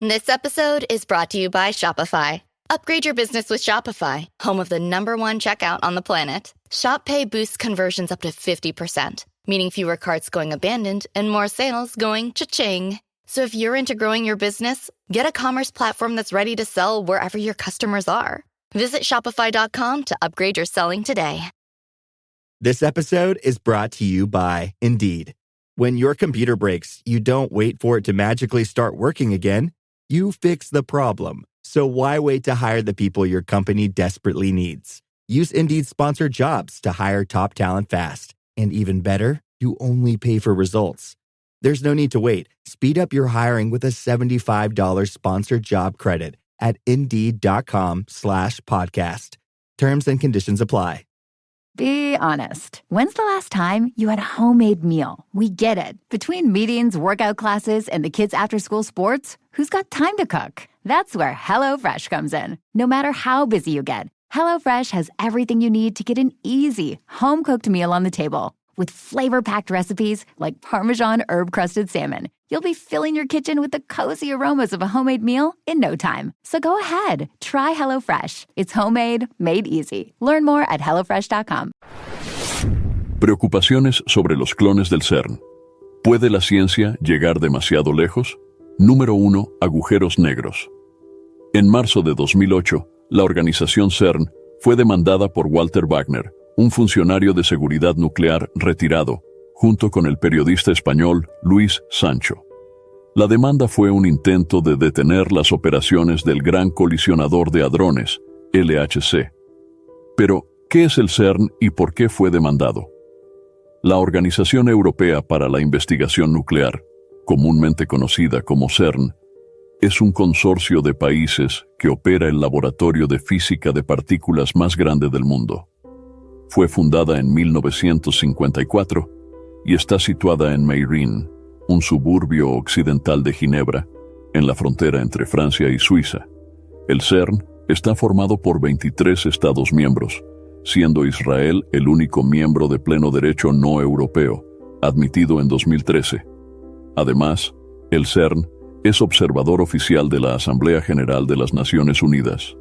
This episode is brought to you by Shopify. Upgrade your business with Shopify, home of the #1 checkout on the planet. Shop Pay boosts conversions up to 50%, meaning fewer carts going abandoned and more sales going cha-ching. So if you're into growing your business, get a commerce platform that's ready to sell wherever your customers are. Visit shopify.com to upgrade your selling today. This episode is brought to you by Indeed. When your computer breaks, you don't wait for it to magically start working again. You fix the problem. So why wait to hire the people your company desperately needs? Use Indeed's sponsored jobs to hire top talent fast. And even better, you only pay for results. There's no need to wait. Speed up your hiring with a $75 sponsored job credit at Indeed.com/podcast. Terms and conditions apply. Be honest. When's the last time you had a homemade meal? We get it. Between meetings, workout classes, and the kids' after-school sports, who's got time to cook? That's where HelloFresh comes in. No matter how busy you get, HelloFresh has everything you need to get an easy, home-cooked meal on the table. With flavor-packed recipes like Parmesan herb-crusted salmon, you'll be filling your kitchen with the cozy aromas of a homemade meal in no time. So go ahead, try HelloFresh. It's homemade, made easy. Learn more at HelloFresh.com. Preocupaciones sobre los clones del CERN. ¿Puede la ciencia llegar demasiado lejos? Número 1. Agujeros negros. En marzo de 2008, la organización CERN fue demandada por Walter Wagner, un funcionario de seguridad nuclear retirado, junto con el periodista español Luis Sancho. La demanda fue un intento de detener las operaciones del Gran Colisionador de Hadrones, LHC. Pero, ¿qué es el CERN y por qué fue demandado? La Organización Europea para la Investigación Nuclear, comúnmente conocida como CERN, es un consorcio de países que opera el laboratorio de física de partículas más grande del mundo. Fue fundada en 1954 y está situada en Meyrin, un suburbio occidental de Ginebra, en la frontera entre Francia y Suiza. El CERN está formado por 23 Estados miembros, siendo Israel el único miembro de pleno derecho no europeo, admitido en 2013. Además, el CERN es observador oficial de la Asamblea General de las Naciones Unidas.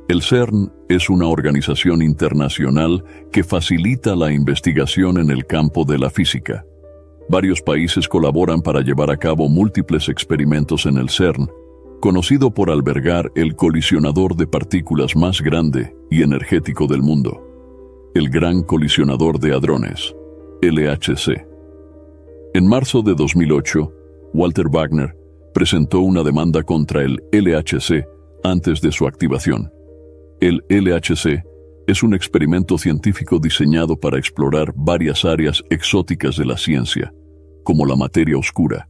El CERN es una organización internacional que facilita la investigación en el campo de la física. Varios países colaboran para llevar a cabo múltiples experimentos en el CERN, conocido por albergar el colisionador de partículas más grande y energético del mundo, el Gran Colisionador de Hadrones, LHC. En marzo de 2008, Walter Wagner presentó una demanda contra el LHC antes de su activación. El LHC es un experimento científico diseñado para explorar varias áreas exóticas de la ciencia, como la materia oscura,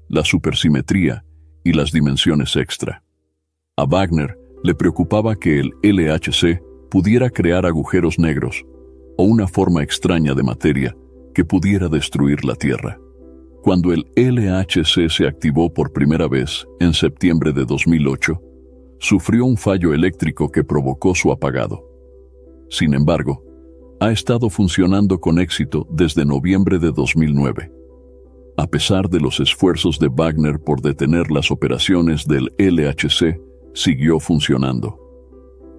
la supersimetría y las dimensiones extra. A Wagner le preocupaba que el LHC pudiera crear agujeros negros o una forma extraña de materia que pudiera destruir la Tierra. Cuando el LHC se activó por primera vez en septiembre de 2008, sufrió un fallo eléctrico que provocó su apagado. Sin embargo, ha estado funcionando con éxito desde noviembre de 2009. A pesar de los esfuerzos de Wagner por detener las operaciones del LHC, siguió funcionando.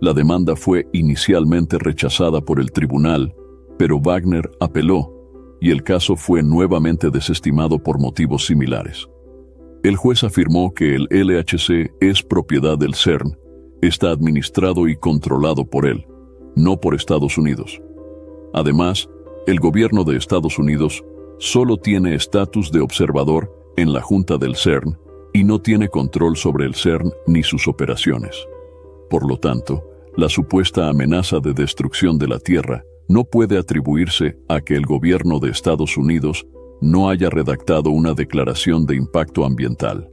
La demanda fue inicialmente rechazada por el tribunal, pero Wagner apeló y el caso fue nuevamente desestimado por motivos similares. El juez afirmó que el LHC es propiedad del CERN, está administrado y controlado por él, no por Estados Unidos. Además, el gobierno de Estados Unidos solo tiene estatus de observador en la Junta del CERN y no tiene control sobre el CERN ni sus operaciones. Por lo tanto, la supuesta amenaza de destrucción de la Tierra no puede atribuirse a que el gobierno de Estados Unidos no haya redactado una declaración de impacto ambiental.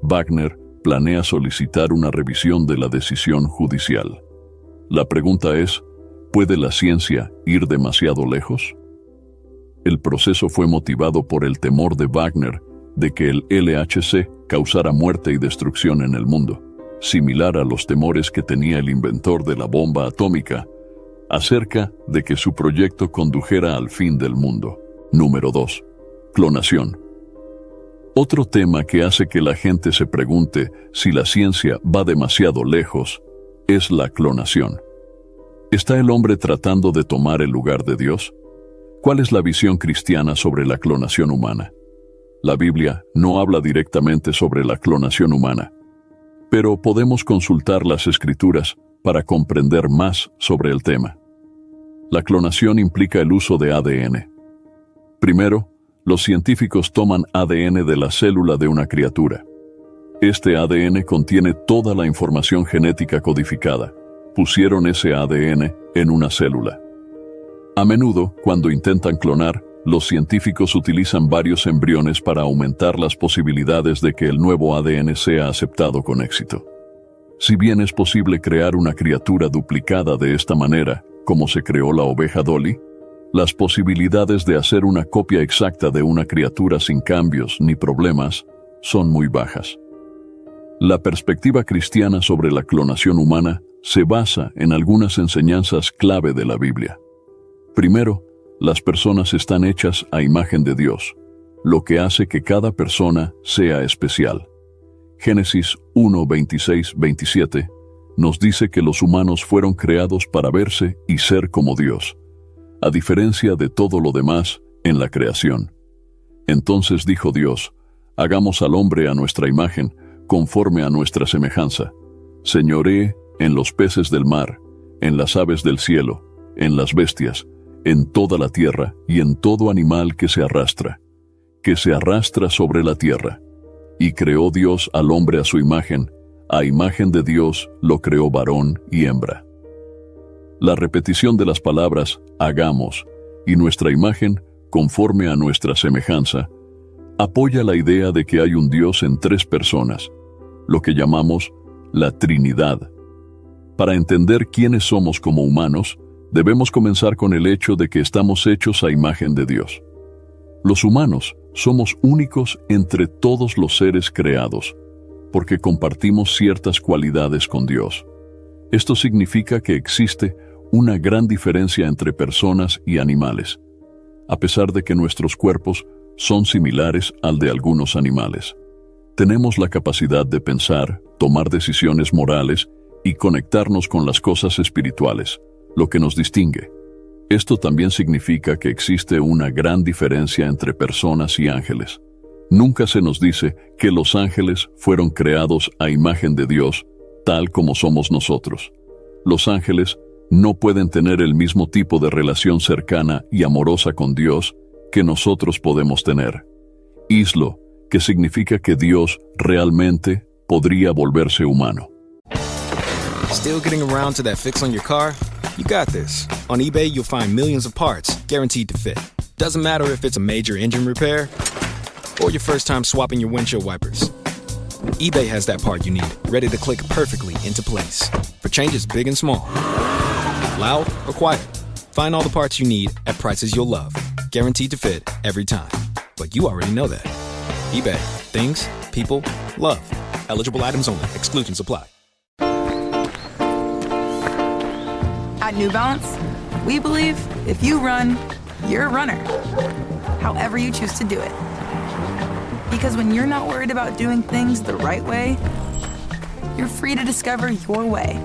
Wagner planea solicitar una revisión de la decisión judicial. La pregunta es, ¿puede la ciencia ir demasiado lejos? El proceso fue motivado por el temor de Wagner de que el LHC causara muerte y destrucción en el mundo, similar a los temores que tenía el inventor de la bomba atómica acerca de que su proyecto condujera al fin del mundo. Número 2. Clonación. Otro tema que hace que la gente se pregunte si la ciencia va demasiado lejos es la clonación. ¿Está el hombre tratando de tomar el lugar de Dios? ¿Cuál es la visión cristiana sobre la clonación humana? La Biblia no habla directamente sobre la clonación humana, pero podemos consultar las Escrituras para comprender más sobre el tema. La clonación implica el uso de ADN. Primero, los científicos toman ADN de la célula de una criatura. Este ADN contiene toda la información genética codificada. Pusieron ese ADN en una célula. A menudo, cuando intentan clonar, los científicos utilizan varios embriones para aumentar las posibilidades de que el nuevo ADN sea aceptado con éxito. Si bien es posible crear una criatura duplicada de esta manera, como se creó la oveja Dolly, las posibilidades de hacer una copia exacta de una criatura sin cambios ni problemas son muy bajas. La perspectiva cristiana sobre la clonación humana se basa en algunas enseñanzas clave de la Biblia. Primero, las personas están hechas a imagen de Dios, lo que hace que cada persona sea especial. Génesis 1, 26, 27 nos dice que los humanos fueron creados para verse y ser como Dios, a diferencia de todo lo demás en la creación. Entonces dijo Dios, hagamos al hombre a nuestra imagen, conforme a nuestra semejanza. Señoree en los peces del mar, en las aves del cielo, en las bestias, en toda la tierra y en todo animal que se arrastra sobre la tierra. Y creó Dios al hombre a su imagen, a imagen de Dios lo creó varón y hembra. La repetición de las palabras hagamos y nuestra imagen conforme a nuestra semejanza apoya la idea de que hay un Dios en tres personas, lo que llamamos la Trinidad. Para entender quiénes somos como humanos, debemos comenzar con el hecho de que estamos hechos a imagen de Dios. Los humanos somos únicos entre todos los seres creados, porque compartimos ciertas cualidades con Dios. Esto significa que existe una gran diferencia entre personas y animales, a pesar de que nuestros cuerpos son similares al de algunos animales. Tenemos la capacidad de pensar, tomar decisiones morales y conectarnos con las cosas espirituales, lo que nos distingue. Esto también significa que existe una gran diferencia entre personas y ángeles. Nunca se nos dice que los ángeles fueron creados a imagen de Dios, tal como somos nosotros. Los ángeles no pueden tener el mismo tipo de relación cercana y amorosa con Dios que nosotros podemos tener. Islo, que significa que Dios realmente podría volverse humano. Still getting around to that fix on your car? You got this. On eBay, you'll find millions of parts, guaranteed to fit. Doesn't matter if it's a major engine repair or your first time swapping your windshield wipers. eBay has that part you need, ready to click perfectly into place for changes big and small. Loud or quiet, find all the parts you need at prices you'll love, guaranteed to fit every time. But you already know that. eBay. Things, people, love. Eligible items only. Exclusions apply. At New Balance, we believe if you run, you're a runner. However you choose to do it. Because when you're not worried about doing things the right way, you're free to discover your way.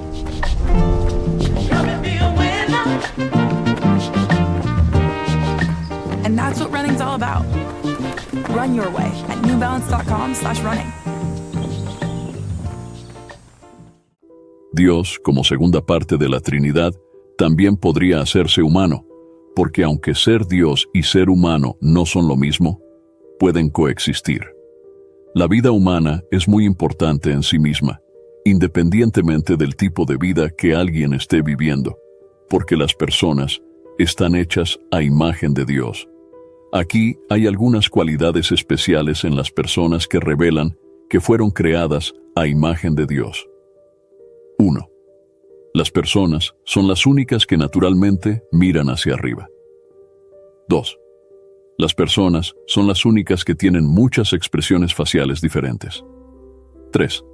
And that's what running's all about. Run your way at newbalance.com/running. Dios, como segunda parte de la Trinidad, también podría hacerse humano, porque aunque ser Dios y ser humano no son lo mismo, pueden coexistir. La vida humana es muy importante en sí misma, independientemente del tipo de vida que alguien esté viviendo, porque las personas están hechas a imagen de Dios. Aquí hay algunas cualidades especiales en las personas que revelan que fueron creadas a imagen de Dios. 1. Las personas son las únicas que naturalmente miran hacia arriba. 2. Las personas son las únicas que tienen muchas expresiones faciales diferentes. 3.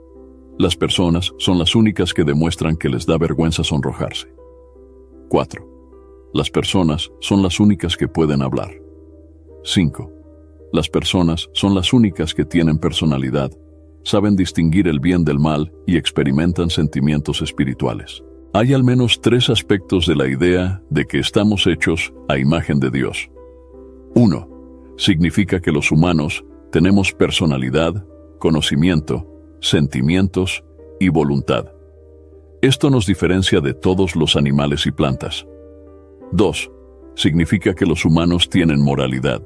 Las personas son las únicas que demuestran que les da vergüenza sonrojarse. 4. Las personas son las únicas que pueden hablar. 5. Las personas son las únicas que tienen personalidad, saben distinguir el bien del mal y experimentan sentimientos espirituales. Hay al menos 3 aspectos de la idea de que estamos hechos a imagen de Dios. 1. Significa que los humanos tenemos personalidad, conocimiento, sentimientos y voluntad. Esto nos diferencia de todos los animales y plantas. 2. Significa que los humanos tienen moralidad.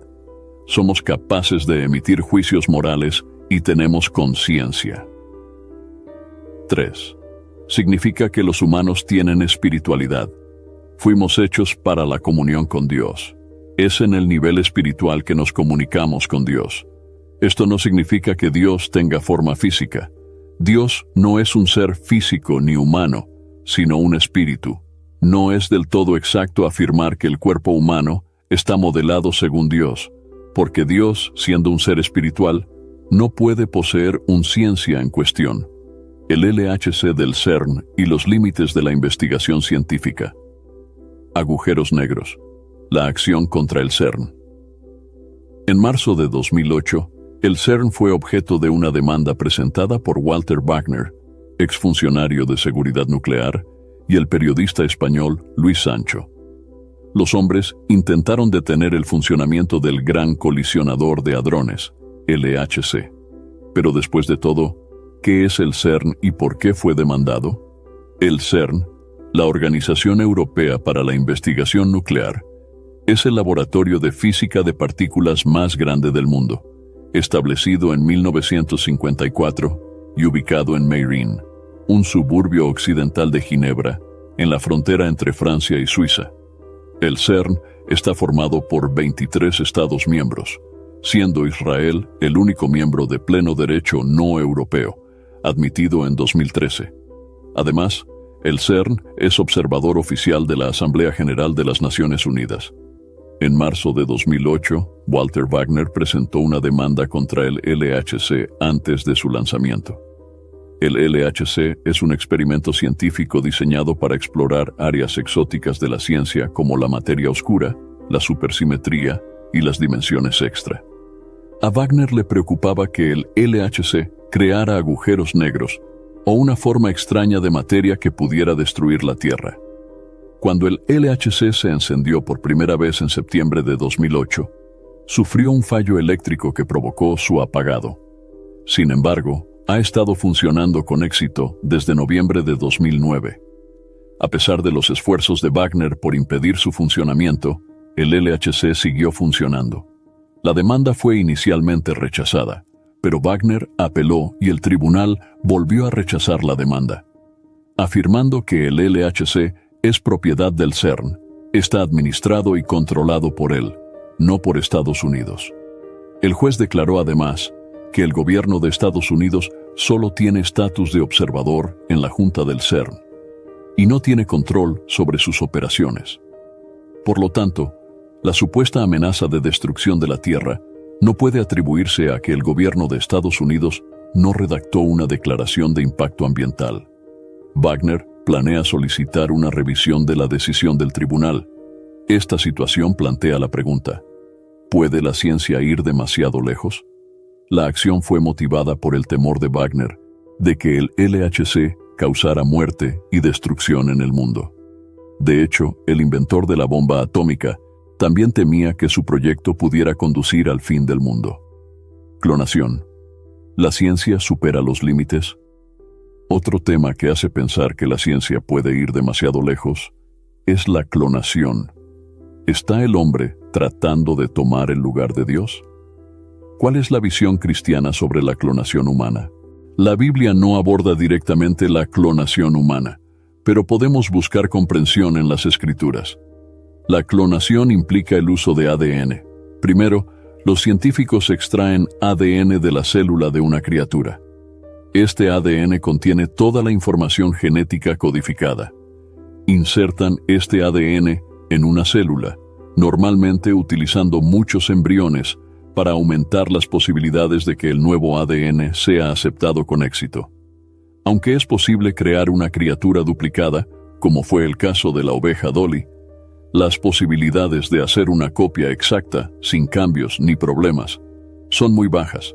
Somos capaces de emitir juicios morales y tenemos conciencia. 3. Significa que los humanos tienen espiritualidad. Fuimos hechos para la comunión con Dios. Es en el nivel espiritual que nos comunicamos con Dios. Esto no significa que Dios tenga forma física. Dios no es un ser físico ni humano, sino un espíritu. No es del todo exacto afirmar que el cuerpo humano está modelado según Dios, porque Dios, siendo un ser espiritual, no puede poseer un ciencia en cuestión. El LHC del CERN y los límites de la investigación científica. Agujeros negros. La acción contra el CERN. En marzo de 2008, el CERN fue objeto de una demanda presentada por Walter Wagner, exfuncionario de seguridad nuclear, y el periodista español Luis Sancho. Los hombres intentaron detener el funcionamiento del Gran Colisionador de Hadrones, LHC. Pero después de todo, ¿qué es el CERN y por qué fue demandado? El CERN, la Organización Europea para la Investigación Nuclear, es el laboratorio de física de partículas más grande del mundo, establecido en 1954 y ubicado en Meyrin, un suburbio occidental de Ginebra, en la frontera entre Francia y Suiza. El CERN está formado por 23 Estados miembros, siendo Israel el único miembro de pleno derecho no europeo, admitido en 2013. Además, el CERN es observador oficial de la Asamblea General de las Naciones Unidas. En marzo de 2008, Walter Wagner presentó una demanda contra el LHC antes de su lanzamiento. El LHC es un experimento científico diseñado para explorar áreas exóticas de la ciencia como la materia oscura, la supersimetría y las dimensiones extra. A Wagner le preocupaba que el LHC creara agujeros negros o una forma extraña de materia que pudiera destruir la Tierra. Cuando el LHC se encendió por primera vez en septiembre de 2008, sufrió un fallo eléctrico que provocó su apagado. Sin embargo, ha estado funcionando con éxito desde noviembre de 2009. A pesar de los esfuerzos de Wagner por impedir su funcionamiento, el LHC siguió funcionando. La demanda fue inicialmente rechazada, pero Wagner apeló y el tribunal volvió a rechazar la demanda, afirmando que el LHC es propiedad del CERN, está administrado y controlado por él, no por Estados Unidos. El juez declaró además que el gobierno de Estados Unidos solo tiene estatus de observador en la Junta del CERN y no tiene control sobre sus operaciones. Por lo tanto, la supuesta amenaza de destrucción de la Tierra no puede atribuirse a que el gobierno de Estados Unidos no redactó una declaración de impacto ambiental. Wagner planea solicitar una revisión de la decisión del tribunal. Esta situación plantea la pregunta: ¿puede la ciencia ir demasiado lejos? La acción fue motivada por el temor de Wagner de que el LHC causara muerte y destrucción en el mundo. De hecho, el inventor de la bomba atómica también temía que su proyecto pudiera conducir al fin del mundo. Clonación. ¿La ciencia supera los límites? Otro tema que hace pensar que la ciencia puede ir demasiado lejos es la clonación. ¿Está el hombre tratando de tomar el lugar de Dios? ¿Cuál es la visión cristiana sobre la clonación humana? La Biblia no aborda directamente la clonación humana, pero podemos buscar comprensión en las Escrituras. La clonación implica el uso de ADN. Primero, los científicos extraen ADN de la célula de una criatura. Este ADN contiene toda la información genética codificada. Insertan este ADN en una célula, normalmente utilizando muchos embriones para aumentar las posibilidades de que el nuevo ADN sea aceptado con éxito. Aunque es posible crear una criatura duplicada, como fue el caso de la oveja Dolly, las posibilidades de hacer una copia exacta, sin cambios ni problemas, son muy bajas.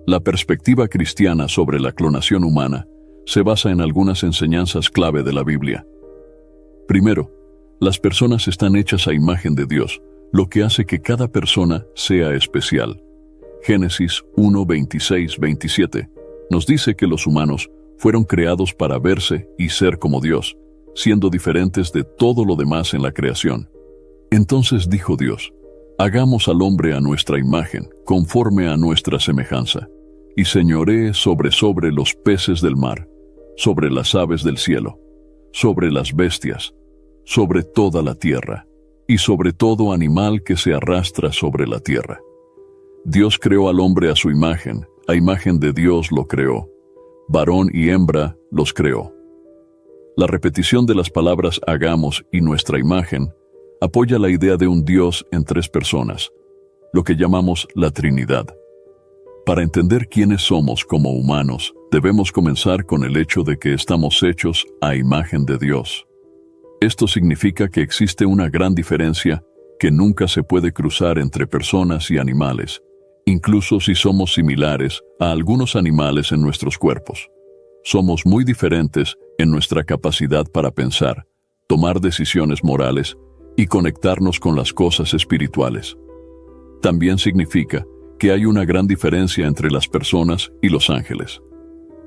La perspectiva cristiana sobre la clonación humana se basa en algunas enseñanzas clave de la Biblia. Primero, las personas están hechas a imagen de Dios, lo que hace que cada persona sea especial. Génesis 1, 26, 27 nos dice que los humanos fueron creados para verse y ser como Dios, siendo diferentes de todo lo demás en la creación. Entonces dijo Dios: hagamos al hombre a nuestra imagen, conforme a nuestra semejanza, y señoree sobre los peces del mar, sobre las aves del cielo, sobre las bestias, sobre toda la tierra, y sobre todo animal que se arrastra sobre la tierra. Dios creó al hombre a su imagen, a imagen de Dios lo creó. Varón y hembra los creó. La repetición de las palabras hagamos y nuestra imagen apoya la idea de un Dios en tres personas, lo que llamamos la Trinidad. Para entender quiénes somos como humanos, debemos comenzar con el hecho de que estamos hechos a imagen de Dios. Esto significa que existe una gran diferencia que nunca se puede cruzar entre personas y animales, incluso si somos similares a algunos animales en nuestros cuerpos. Somos muy diferentes en nuestra capacidad para pensar, tomar decisiones morales y conectarnos con las cosas espirituales. También significa que hay una gran diferencia entre las personas y los ángeles.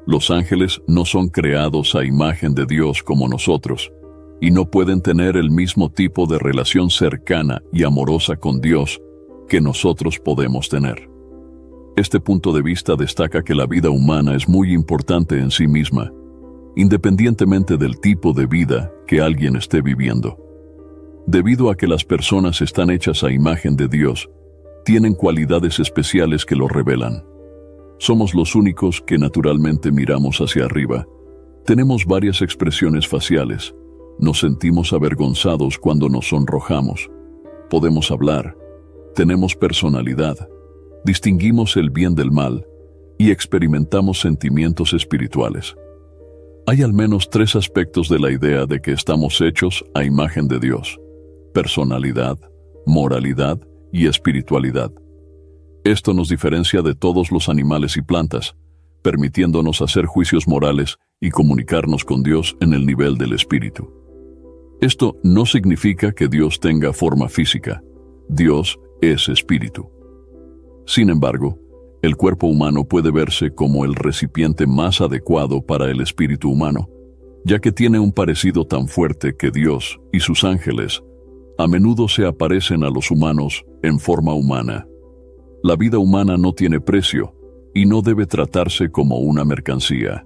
Los ángeles no son creados a imagen de Dios como nosotros, y no pueden tener el mismo tipo de relación cercana y amorosa con Dios que nosotros podemos tener. Este punto de vista destaca que la vida humana es muy importante en sí misma, independientemente del tipo de vida que alguien esté viviendo. Debido a que las personas están hechas a imagen de Dios, tienen cualidades especiales que lo revelan. Somos los únicos que naturalmente miramos hacia arriba. Tenemos varias expresiones faciales. Nos sentimos avergonzados cuando nos sonrojamos. Podemos hablar. Tenemos personalidad. Distinguimos el bien del mal y experimentamos sentimientos espirituales. Hay al menos tres aspectos de la idea de que estamos hechos a imagen de Dios: personalidad, moralidad y espiritualidad. Esto nos diferencia de todos los animales y plantas, permitiéndonos hacer juicios morales y comunicarnos con Dios en el nivel del espíritu. Esto no significa que Dios tenga forma física. Dios es espíritu. Sin embargo, el cuerpo humano puede verse como el recipiente más adecuado para el espíritu humano, ya que tiene un parecido tan fuerte que Dios y sus ángeles a menudo se aparecen a los humanos en forma humana. La vida humana no tiene precio y no debe tratarse como una mercancía.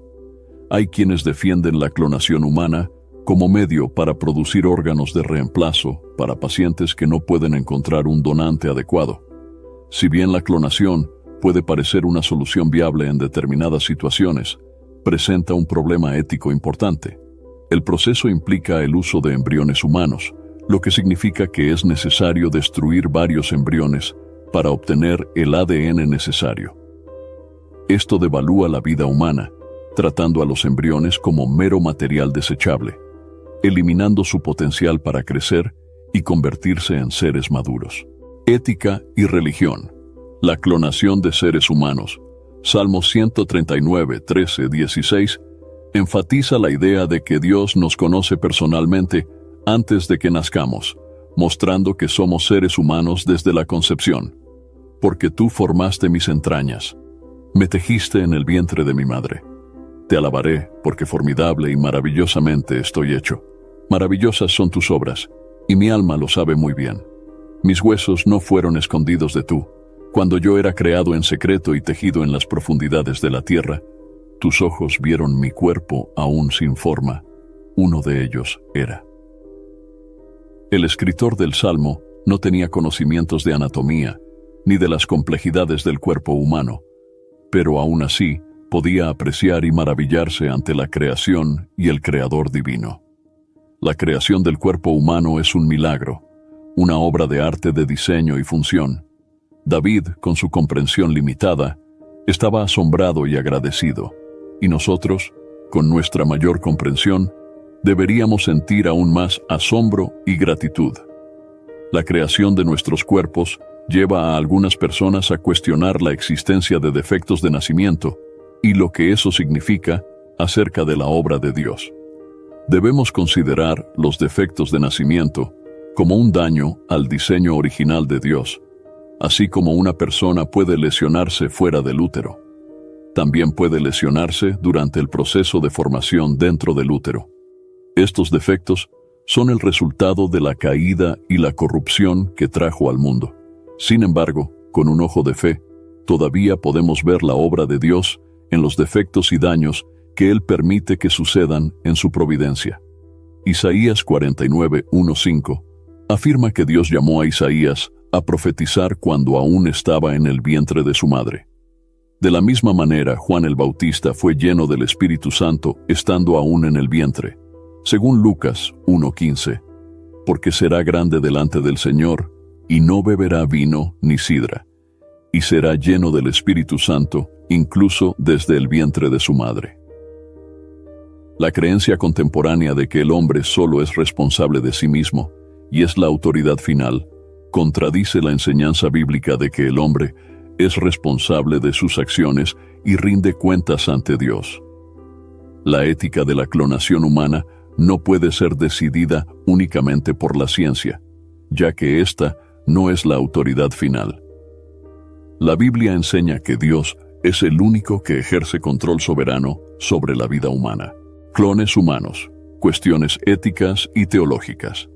Hay quienes defienden la clonación humana como medio para producir órganos de reemplazo para pacientes que no pueden encontrar un donante adecuado. Si bien la clonación puede parecer una solución viable en determinadas situaciones, presenta un problema ético importante. El proceso implica el uso de embriones humanos, lo que significa que es necesario destruir varios embriones para obtener el ADN necesario. Esto devalúa la vida humana, tratando a los embriones como mero material desechable, eliminando su potencial para crecer y convertirse en seres maduros. Ética y religión. La clonación de seres humanos. Salmos 139, 13, 16 enfatiza la idea de que Dios nos conoce personalmente antes de que nazcamos, mostrando que somos seres humanos desde la concepción. Porque tú formaste mis entrañas, me tejiste en el vientre de mi madre. Te alabaré, porque formidable y maravillosamente estoy hecho. Maravillosas son tus obras, y mi alma lo sabe muy bien. Mis huesos no fueron escondidos de tú. Cuando yo era creado en secreto y tejido en las profundidades de la tierra, tus ojos vieron mi cuerpo aún sin forma. Uno de ellos era. El escritor del Salmo no tenía conocimientos de anatomía, ni de las complejidades del cuerpo humano, pero aún así podía apreciar y maravillarse ante la creación y el Creador divino. La creación del cuerpo humano es un milagro, una obra de arte de diseño y función. David, con su comprensión limitada, estaba asombrado y agradecido, y nosotros, con nuestra mayor comprensión, deberíamos sentir aún más asombro y gratitud. La creación de nuestros cuerpos lleva a algunas personas a cuestionar la existencia de defectos de nacimiento y lo que eso significa acerca de la obra de Dios. Debemos considerar los defectos de nacimiento como un daño al diseño original de Dios, así como una persona puede lesionarse fuera del útero. También puede lesionarse durante el proceso de formación dentro del útero. Estos defectos son el resultado de la caída y la corrupción que trajo al mundo. Sin embargo, con un ojo de fe, todavía podemos ver la obra de Dios en los defectos y daños que Él permite que sucedan en su providencia. Isaías 49:1-5 afirma que Dios llamó a Isaías a profetizar cuando aún estaba en el vientre de su madre. De la misma manera, Juan el Bautista fue lleno del Espíritu Santo estando aún en el vientre, según Lucas 1:15, porque será grande delante del Señor, y no beberá vino ni sidra, y será lleno del Espíritu Santo, incluso desde el vientre de su madre. La creencia contemporánea de que el hombre solo es responsable de sí mismo y es la autoridad final, contradice la enseñanza bíblica de que el hombre es responsable de sus acciones y rinde cuentas ante Dios. La ética de la clonación humana no puede ser decidida únicamente por la ciencia, ya que ésta no es la autoridad final. La Biblia enseña que Dios es el único que ejerce control soberano sobre la vida humana. Clones humanos, cuestiones éticas y teológicas.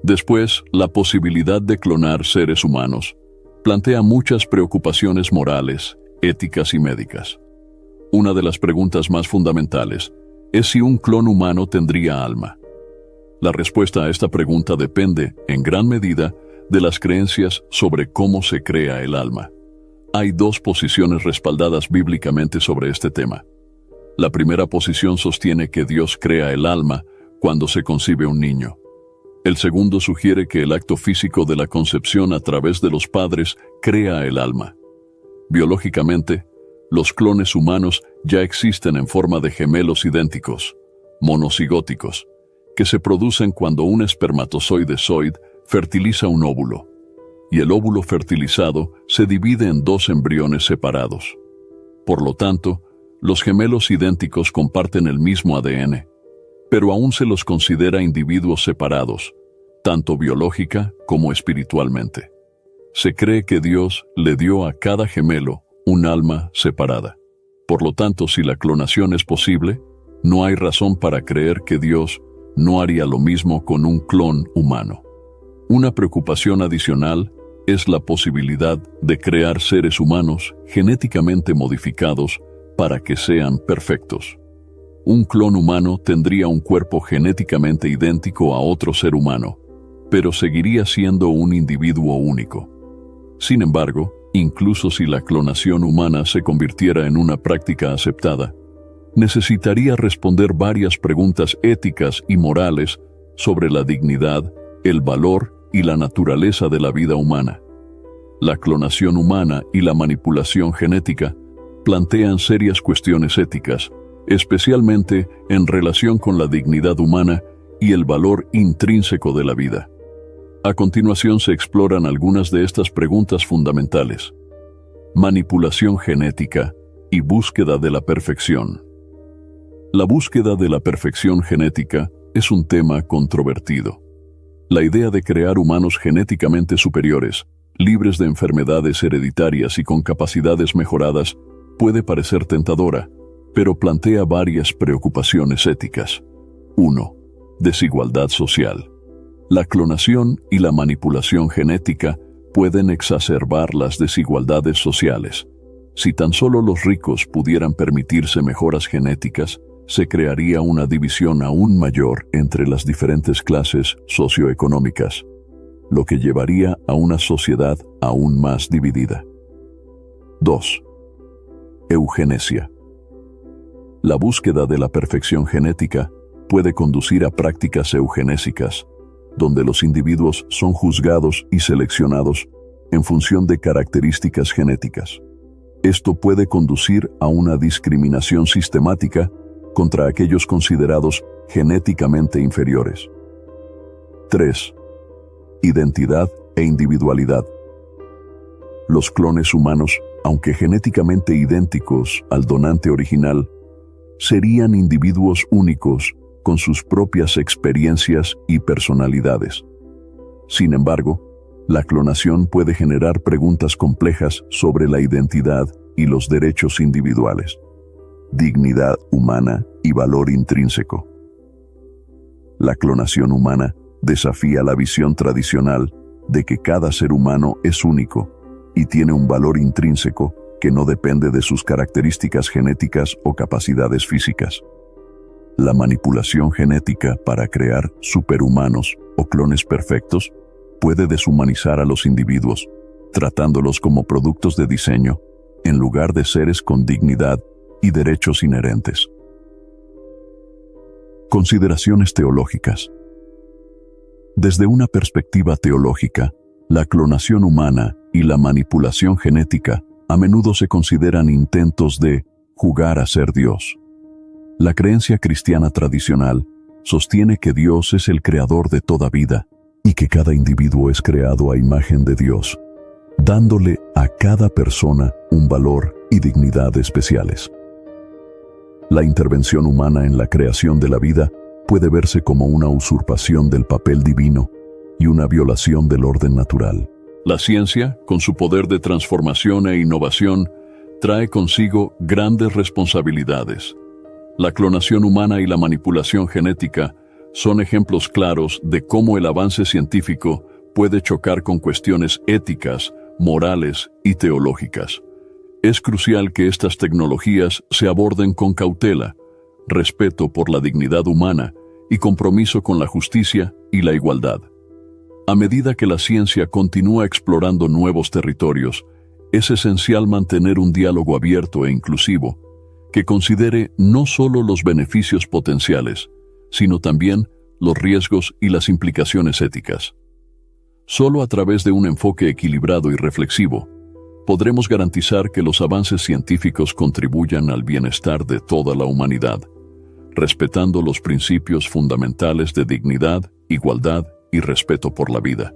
Después, la posibilidad de clonar seres humanos plantea muchas preocupaciones morales, éticas y médicas. Una de las preguntas más fundamentales es si un clon humano tendría alma. La respuesta a esta pregunta depende, en gran medida, de las creencias sobre cómo se crea el alma. Hay dos posiciones respaldadas bíblicamente sobre este tema. La primera posición sostiene que Dios crea el alma cuando se concibe un niño. El segundo sugiere que el acto físico de la concepción a través de los padres crea el alma. Biológicamente, los clones humanos ya existen en forma de gemelos idénticos, monocigóticos, que se producen cuando un espermatozoide fertiliza un óvulo, y el óvulo fertilizado se divide en dos embriones separados. Por lo tanto, los gemelos idénticos comparten el mismo ADN, pero aún se los considera individuos separados, tanto biológica como espiritualmente. Se cree que Dios le dio a cada gemelo un alma separada. Por lo tanto, si la clonación es posible, no hay razón para creer que Dios no haría lo mismo con un clon humano. Una preocupación adicional es la posibilidad de crear seres humanos genéticamente modificados para que sean perfectos. Un clon humano tendría un cuerpo genéticamente idéntico a otro ser humano, pero seguiría siendo un individuo único. Sin embargo, incluso si la clonación humana se convirtiera en una práctica aceptada, necesitaría responder varias preguntas éticas y morales sobre la dignidad, el valor y la naturaleza de la vida humana. La clonación humana y la manipulación genética plantean serias cuestiones éticas, especialmente en relación con la dignidad humana y el valor intrínseco de la vida. A continuación se exploran algunas de estas preguntas fundamentales. Manipulación genética y búsqueda de la perfección. La búsqueda de la perfección genética es un tema controvertido. La idea de crear humanos genéticamente superiores, libres de enfermedades hereditarias y con capacidades mejoradas, puede parecer tentadora, pero plantea varias preocupaciones éticas. 1. Desigualdad social. La clonación y la manipulación genética pueden exacerbar las desigualdades sociales. Si tan solo los ricos pudieran permitirse mejoras genéticas, se crearía una división aún mayor entre las diferentes clases socioeconómicas, lo que llevaría a una sociedad aún más dividida. 2. Eugenesia. La búsqueda de la perfección genética puede conducir a prácticas eugenésicas, donde los individuos son juzgados y seleccionados en función de características genéticas. Esto puede conducir a una discriminación sistemática contra aquellos considerados genéticamente inferiores. 3. Identidad e individualidad. Los clones humanos, aunque genéticamente idénticos al donante original, serían individuos únicos con sus propias experiencias y personalidades. Sin embargo, la clonación puede generar preguntas complejas sobre la identidad y los derechos individuales, dignidad humana y valor intrínseco. La clonación humana desafía la visión tradicional de que cada ser humano es único y tiene un valor intrínseco que no depende de sus características genéticas o capacidades físicas. La manipulación genética para crear superhumanos o clones perfectos puede deshumanizar a los individuos, tratándolos como productos de diseño, en lugar de seres con dignidad y derechos inherentes. Consideraciones teológicas. Desde una perspectiva teológica, la clonación humana y la manipulación genética a menudo se consideran intentos de jugar a ser Dios. La creencia cristiana tradicional sostiene que Dios es el creador de toda vida y que cada individuo es creado a imagen de Dios, dándole a cada persona un valor y dignidad especiales. La intervención humana en la creación de la vida puede verse como una usurpación del papel divino y una violación del orden natural. La ciencia, con su poder de transformación e innovación, trae consigo grandes responsabilidades. La clonación humana y la manipulación genética son ejemplos claros de cómo el avance científico puede chocar con cuestiones éticas, morales y teológicas. Es crucial que estas tecnologías se aborden con cautela, respeto por la dignidad humana y compromiso con la justicia y la igualdad. A medida que la ciencia continúa explorando nuevos territorios, es esencial mantener un diálogo abierto e inclusivo que considere no solo los beneficios potenciales, sino también los riesgos y las implicaciones éticas. Solo a través de un enfoque equilibrado y reflexivo, podremos garantizar que los avances científicos contribuyan al bienestar de toda la humanidad, respetando los principios fundamentales de dignidad, igualdad y respeto por la vida.